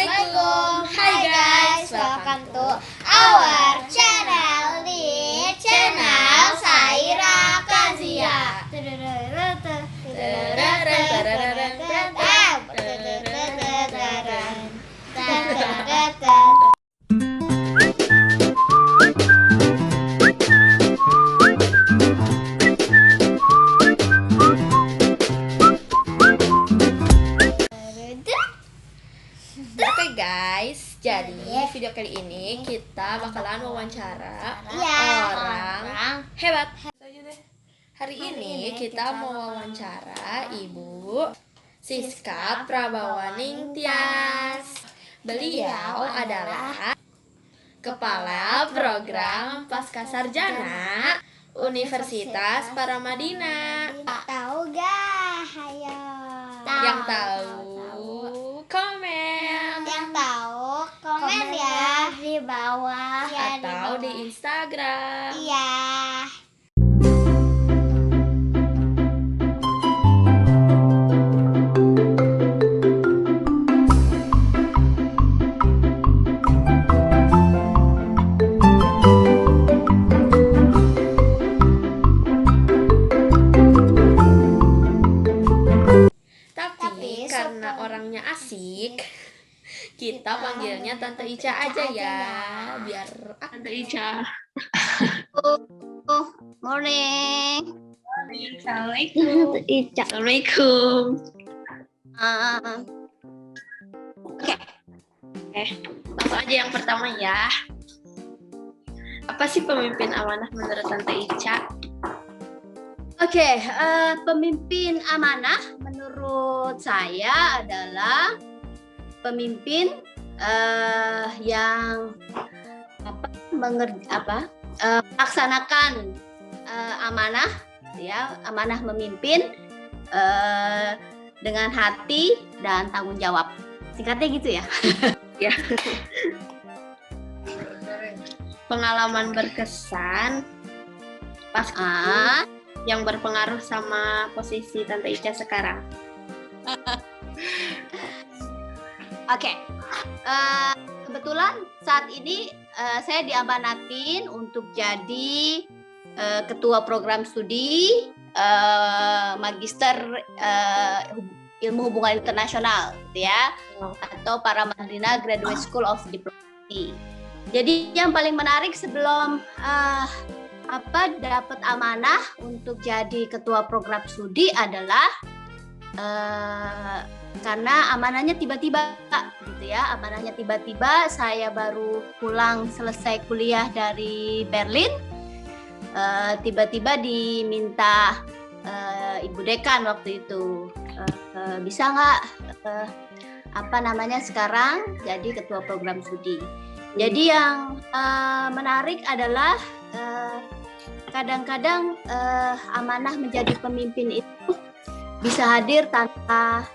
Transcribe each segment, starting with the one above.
Assalamualaikum. Hai guys, welcome to our channel di channel Saira Kazia. Oke guys, jadi video kali ini kita bakalan wawancara orang hebat. Hari ini kita mau wawancara Ibu Siska Prabawaning Tias. Beliau adalah Kepala Program Pascasarjana Universitas Paramadina. Tahu gak? Hayo. Yang tahu komen. Yang tahu komen ya di bawah Atau di Instagram. Iya. Tapi karena orangnya asik, kita panggilnya Tante Ica aja ya, biar Tante Ica. Morning. Assalamualaikum. Tante Ica. Assalamualaikum. Oke. Langsung aja yang pertama ya. Apa sih pemimpin amanah menurut Tante Ica? Oke, pemimpin amanah menurut saya adalah pemimpin yang melaksanakan amanah, ya, amanah memimpin dengan hati dan tanggung jawab. Singkatnya gitu ya. Ya. Pengalaman berkesan pas yang berpengaruh sama posisi Tante Ica sekarang. Oke, kebetulan saat ini saya diamanatin untuk jadi ketua program studi Magister Ilmu Hubungan Internasional, gitu ya, atau Paramadina Graduate School of Diplomacy. Jadi yang paling menarik sebelum dapat amanah untuk jadi ketua program studi adalah karena amanahnya tiba-tiba, gitu ya. Amanahnya tiba-tiba, saya baru pulang selesai kuliah dari Berlin, tiba-tiba diminta Ibu Dekan waktu itu, bisa nggak sekarang jadi ketua program studi. Jadi yang menarik adalah kadang-kadang amanah menjadi pemimpin itu bisa hadir tanpa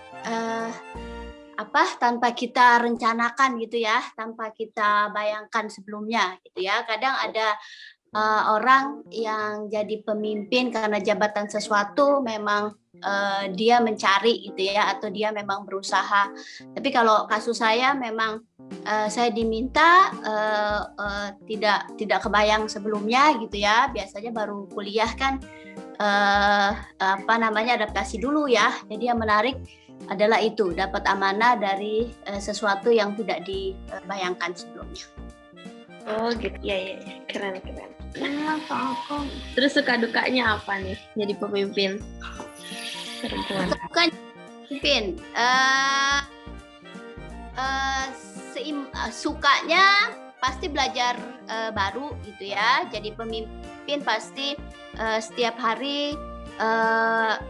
tanpa kita rencanakan, gitu ya, tanpa kita bayangkan sebelumnya, gitu ya. Kadang ada orang yang jadi pemimpin karena jabatan sesuatu, memang dia mencari, gitu ya, atau dia memang berusaha. Tapi kalau kasus saya memang saya diminta, tidak kebayang sebelumnya, gitu ya. Biasanya baru kuliah kan adaptasi dulu ya. Jadi yang menarik adalah itu, dapat amanah dari sesuatu yang tidak dibayangkan sebelumnya. Oh gitu, ya, keren. Terus suka dukanya apa nih jadi pemimpin perempuan? Bukan pemimpin, sukanya pasti belajar baru, gitu ya. Jadi pemimpin pasti setiap hari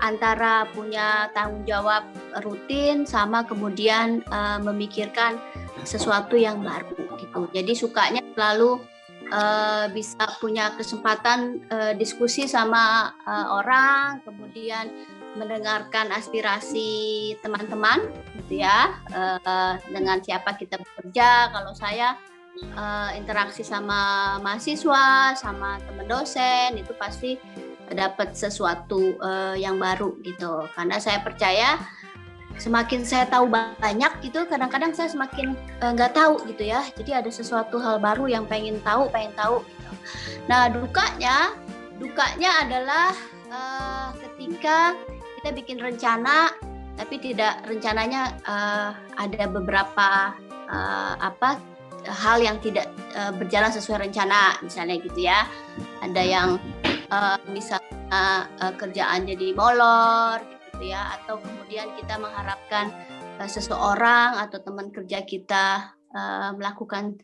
antara punya tanggung jawab rutin sama kemudian memikirkan sesuatu yang baru, gitu. Jadi sukanya selalu bisa punya kesempatan diskusi sama orang, kemudian mendengarkan aspirasi teman-teman, gitu ya, dengan siapa kita bekerja. Kalau saya interaksi sama mahasiswa, sama teman dosen, itu pasti dapat sesuatu yang baru, gitu. Karena saya percaya semakin saya tahu banyak gitu, kadang-kadang saya semakin nggak tahu gitu ya. Jadi ada sesuatu hal baru yang pengen tahu gitu. Nah, dukanya adalah ketika kita bikin rencana, tapi rencananya ada beberapa hal yang tidak berjalan sesuai rencana, misalnya gitu ya. Ada yang misalnya kerjaan jadi molor gitu ya, atau kemudian kita mengharapkan seseorang atau teman kerja kita melakukan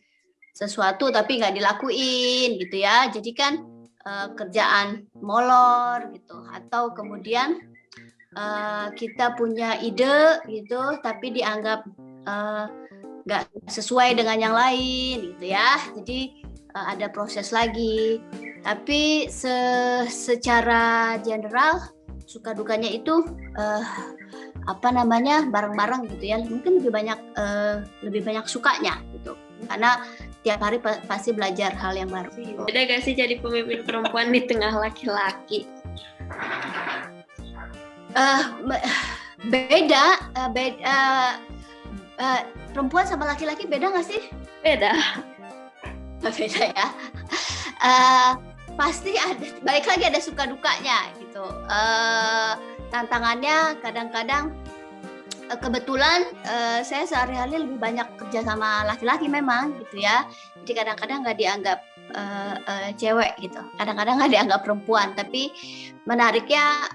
sesuatu tapi nggak dilakuin gitu ya. Jadi kan kerjaan molor gitu, atau kemudian kita punya ide gitu tapi dianggap nggak sesuai dengan yang lain gitu ya. Jadi ada proses lagi. Tapi secara general suka dukanya itu bareng-bareng gitu ya. Mungkin lebih banyak sukanya gitu. Karena tiap hari pasti belajar hal yang baru. Beda gak sih jadi pemimpin perempuan di tengah laki-laki? Beda. Perempuan sama laki-laki beda nggak sih? Beda. Beda ya. Pasti balik lagi ada suka dukanya gitu. Tantangannya kadang-kadang kebetulan saya sehari-hari lebih banyak kerja sama laki-laki memang gitu ya. Jadi kadang-kadang nggak dianggap cewek gitu. Kadang-kadang nggak dianggap perempuan. Tapi menariknya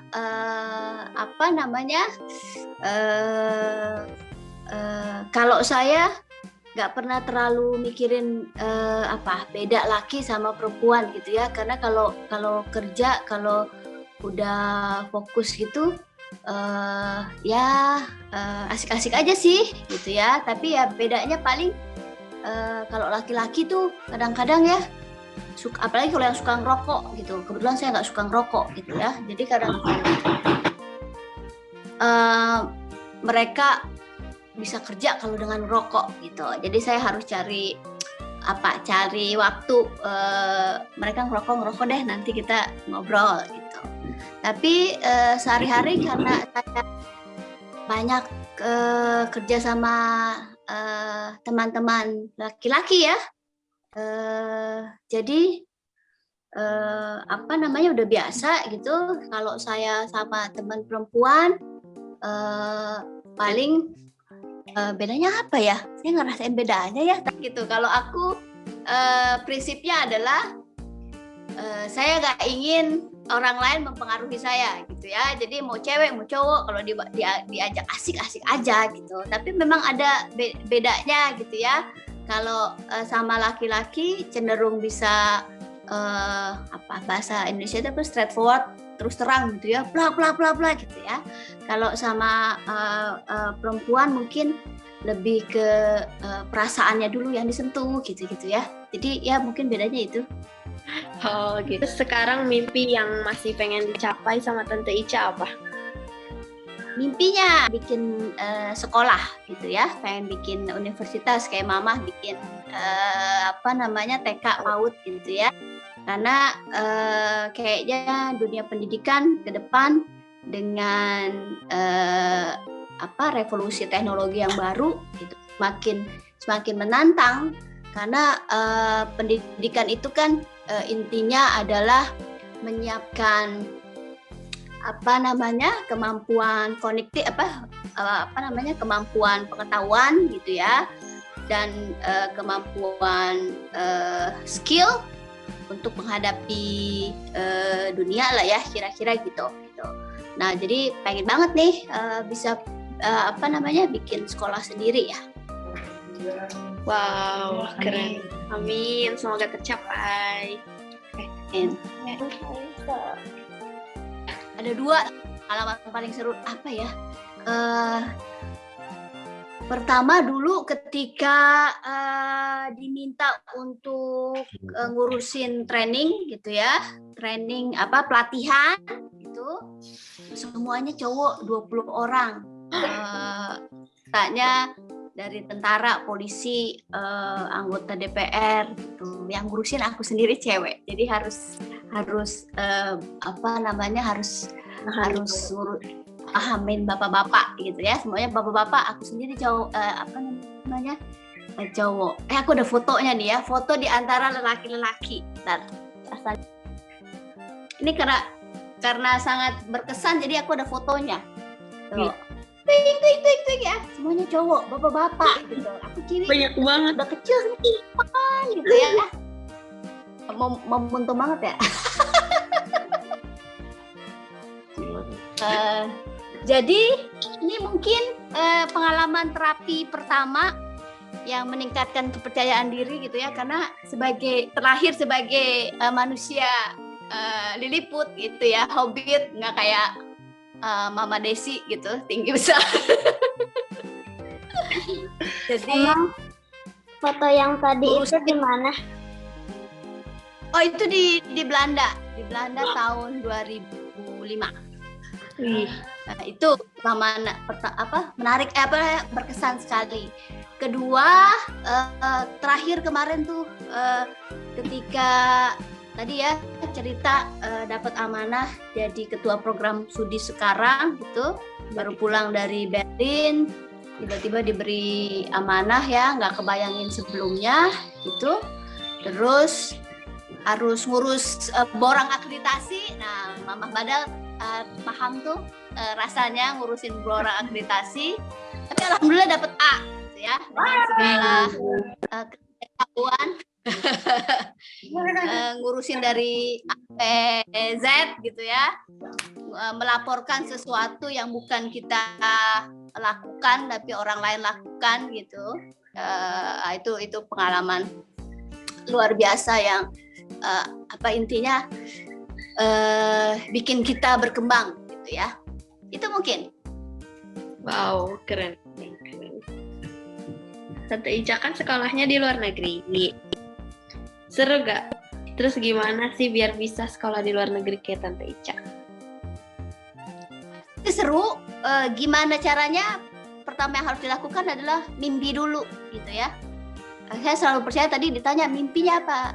kalau saya nggak pernah terlalu mikirin beda laki sama perempuan gitu ya, karena kalau kerja, kalau udah fokus gitu asik-asik aja sih gitu ya. Tapi ya bedanya paling kalau laki-laki tuh kadang-kadang ya apalagi kalau yang suka ngerokok gitu. Kebetulan saya nggak suka ngerokok gitu ya, jadi kadang mereka bisa kerja kalau dengan rokok gitu. Jadi saya harus cari waktu mereka ngerokok deh, nanti kita ngobrol gitu. Tapi sehari-hari karena saya banyak kerja sama teman-teman laki-laki ya, jadi udah biasa gitu. Kalau saya sama teman perempuan paling bedanya apa ya? Saya ngerasain bedanya ya gitu. Kalau aku prinsipnya adalah saya nggak ingin orang lain mempengaruhi saya gitu ya. Jadi mau cewek mau cowok, kalau diajak asik-asik aja gitu. Tapi memang ada bedanya gitu ya. Kalau sama laki-laki cenderung bisa bahasa Indonesia itu straightforward, terus terang gitu ya, bla bla bla bla gitu ya. Kalau sama perempuan mungkin lebih ke perasaannya dulu yang disentuh gitu ya. Jadi ya mungkin bedanya itu. Oh gitu. Sekarang mimpi yang masih pengen dicapai sama Tante Ica apa? Mimpinya bikin sekolah gitu ya, pengen bikin universitas kayak Mama bikin TK PAUD gitu ya. Karena kayaknya dunia pendidikan ke depan dengan revolusi teknologi yang baru itu semakin menantang, karena pendidikan itu kan intinya adalah menyiapkan kemampuan kognitif kemampuan pengetahuan gitu ya, dan kemampuan skill untuk menghadapi dunia lah ya, kira-kira gitu. Nah, jadi pengen banget nih bisa bikin sekolah sendiri ya. Wow, keren. Amin, semoga tercapai. Ada 2 pengalaman paling seru apa ya? Pertama dulu ketika diminta untuk ngurusin training gitu ya, pelatihan gitu, semuanya cowok 20 orang. Tanya dari tentara, polisi, anggota DPR gitu. Yang ngurusin aku sendiri cewek. Jadi harus pahamin bapak-bapak gitu ya, semuanya bapak-bapak. Aku sendiri cowok, apa namanya, cowok. Aku ada fotonya nih ya, foto di antara lelaki-lelaki. Bentar, asal. Ini karena sangat berkesan, jadi aku ada fotonya. Tuh. Tuing ya, semuanya cowok, bapak-bapak gitu. Aku ciri Banyak banget. udah kecil gitu ya. Memuntung banget ya. Jadi ini mungkin pengalaman terapi pertama yang meningkatkan kepercayaan diri gitu ya, karena terlahir sebagai manusia Lilliput gitu ya, hobbit, nggak kayak Mama Desi gitu tinggi besar. Jadi Emang foto yang tadi itu di mana? oh itu di Belanda tahun 2005. Nah, itu pertama menarik berkesan sekali. Kedua terakhir kemarin tuh ketika tadi ya cerita dapat amanah jadi ketua program studi sekarang gitu, baru pulang dari Berlin, tiba-tiba diberi amanah ya, nggak kebayangin sebelumnya gitu. Terus harus ngurus borang akreditasi. Nah, Mama Badal paham tuh rasanya ngurusin borang akreditasi. Tapi alhamdulillah dapat A gitu ya. Dengan segala ketahuan ngurusin dari A sampai Z gitu ya. Melaporkan sesuatu yang bukan kita lakukan tapi orang lain lakukan gitu. Itu pengalaman luar biasa yang intinya bikin kita berkembang gitu ya. Itu mungkin. Wow, keren. Tante Ica kan sekolahnya di luar negeri. Seru gak? Terus gimana sih biar bisa sekolah di luar negeri kayak Tante Ica? Itu seru. Gimana caranya? Pertama yang harus dilakukan adalah mimpi dulu gitu ya. Saya selalu percaya, tadi ditanya mimpinya apa,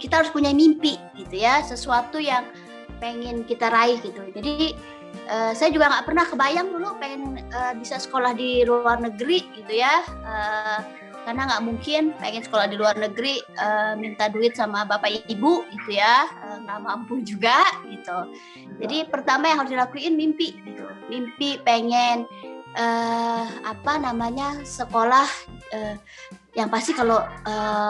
kita harus punya mimpi gitu ya, sesuatu yang pengen kita raih gitu. Jadi saya juga nggak pernah kebayang dulu pengen bisa sekolah di luar negeri gitu ya, karena nggak mungkin pengen sekolah di luar negeri minta duit sama bapak ibu gitu ya, nggak mampu juga gitu. Jadi pertama yang harus dilakuin mimpi gitu. Mimpi pengen sekolah, yang pasti kalau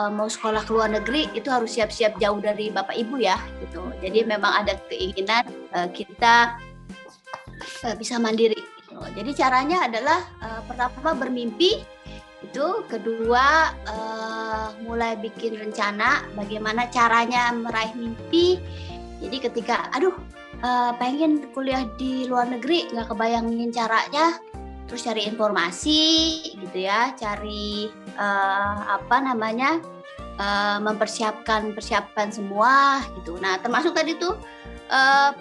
mau sekolah ke luar negeri itu harus siap-siap jauh dari bapak ibu ya gitu. Jadi memang ada keinginan kita bisa mandiri gitu. Jadi caranya adalah pertama bermimpi itu, kedua mulai bikin rencana bagaimana caranya meraih mimpi. Jadi ketika pengen kuliah di luar negeri nggak kebayangin caranya, terus cari informasi gitu ya, cari mempersiapkan semua gitu. Nah, termasuk tadi tuh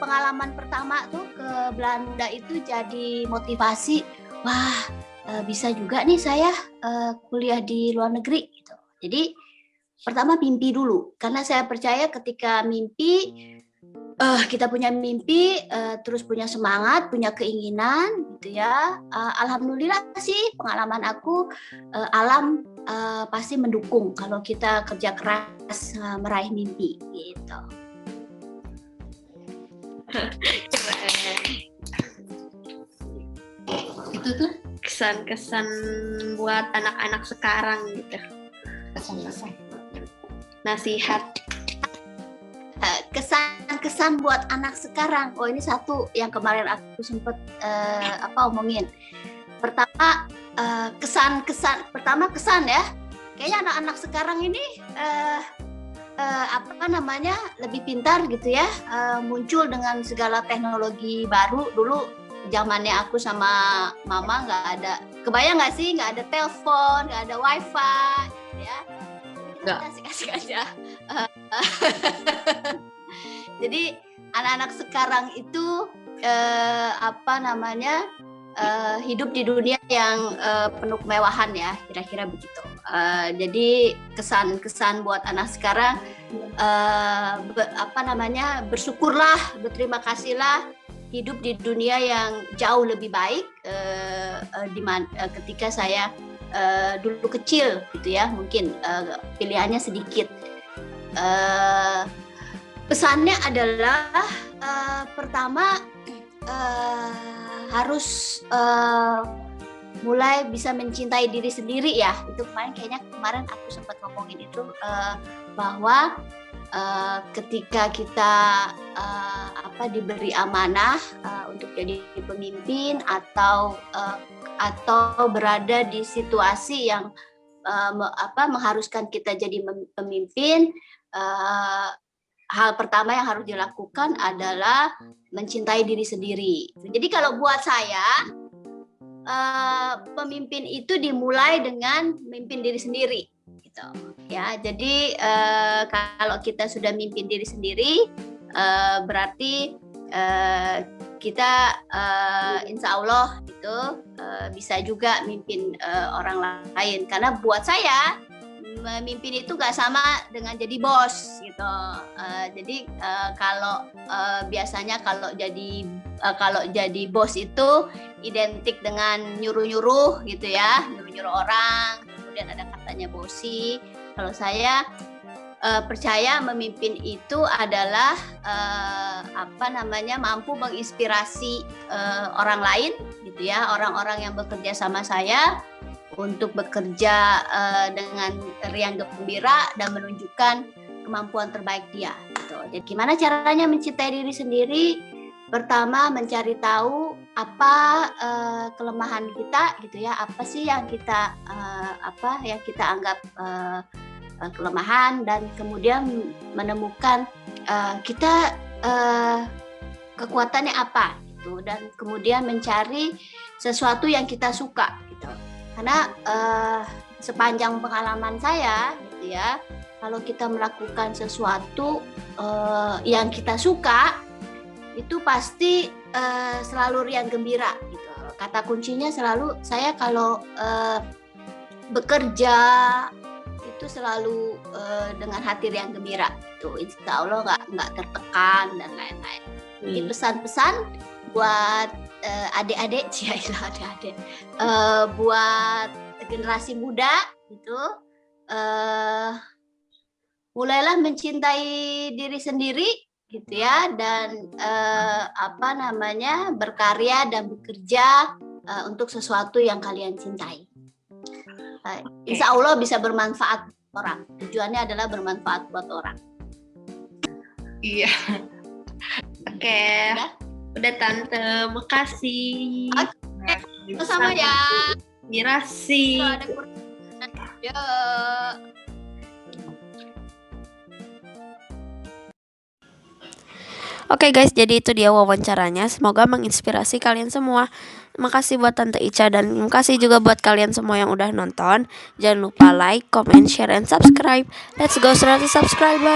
pengalaman pertama tuh ke Belanda itu jadi motivasi. Wah, bisa juga nih saya kuliah di luar negeri gitu. Jadi pertama mimpi dulu, karena saya percaya ketika mimpi kita punya mimpi, terus punya semangat, punya keinginan gitu ya. Alhamdulillah sih pengalaman aku, alam pasti mendukung kalau kita kerja keras meraih mimpi gitu. Itu tuh Kesan-kesan buat anak-anak sekarang gitu. Kesan-kesan. Nasihat. Kesan buat anak sekarang. Oh, ini satu yang kemarin aku sempat omongin. Pertama kesan ya. Kayaknya anak-anak sekarang ini lebih pintar gitu ya. Muncul dengan segala teknologi baru. Dulu zamannya aku sama mama nggak ada. Kebayang nggak sih? Nggak ada telepon, nggak ada wifi, gitu ya. Kita asik-asik aja. Jadi anak-anak sekarang itu hidup di dunia yang penuh kemewahan ya, kira-kira begitu. Jadi kesan buat anak sekarang bersyukurlah, berterima kasihlah hidup di dunia yang jauh lebih baik ketika saya dulu kecil gitu ya, mungkin pilihannya sedikit. Pesannya adalah pertama harus mulai bisa mencintai diri sendiri ya. Itu kemarin aku sempat ngomongin itu bahwa ketika kita diberi amanah untuk jadi pemimpin atau berada di situasi yang mengharuskan kita jadi pemimpin, hal pertama yang harus dilakukan adalah mencintai diri sendiri. Jadi kalau buat saya, pemimpin itu dimulai dengan memimpin diri sendiri. Gitu. Ya, jadi kalau kita sudah memimpin diri sendiri, berarti kita insya Allah itu bisa juga memimpin orang lain. Karena buat saya memimpin itu gak sama dengan jadi bos gitu. Jadi kalau biasanya kalau jadi bos itu identik dengan nyuruh-nyuruh gitu ya, nyuruh-nyuruh orang. Kemudian ada katanya bosi. Kalau saya percaya memimpin itu adalah mampu menginspirasi orang lain gitu ya, orang-orang yang bekerja sama saya untuk bekerja dengan riang gembira dan menunjukkan kemampuan terbaik dia gitu. Jadi gimana caranya mencintai diri sendiri? Pertama, mencari tahu apa kelemahan kita gitu ya, apa sih yang kita anggap kelemahan, dan kemudian menemukan kita kekuatannya apa gitu, dan kemudian mencari sesuatu yang kita suka gitu. Karena sepanjang pengalaman saya gitu ya, kalau kita melakukan sesuatu yang kita suka, itu pasti selalu riang gembira gitu. Kata kuncinya selalu saya kalau bekerja itu selalu dengan hati riang gembira gitu. Insya Allah nggak tertekan dan lain-lain. Ini pesan-pesan buat adik-adik, buat generasi muda gitu. Mulailah mencintai diri sendiri gitu ya, dan berkarya dan bekerja untuk sesuatu yang kalian cintai. Insya Allah bisa bermanfaat orang. Tujuannya adalah bermanfaat buat orang. Iya. Oke. Udah Tante, makasih. Oke. Sama ya. Inspirasi. Ya. Oke guys, jadi itu dia wawancaranya. Semoga menginspirasi kalian semua. Makasih buat Tante Ica, dan makasih juga buat kalian semua yang udah nonton. Jangan lupa like, comment, share, and subscribe. Let's go 100 subscriber.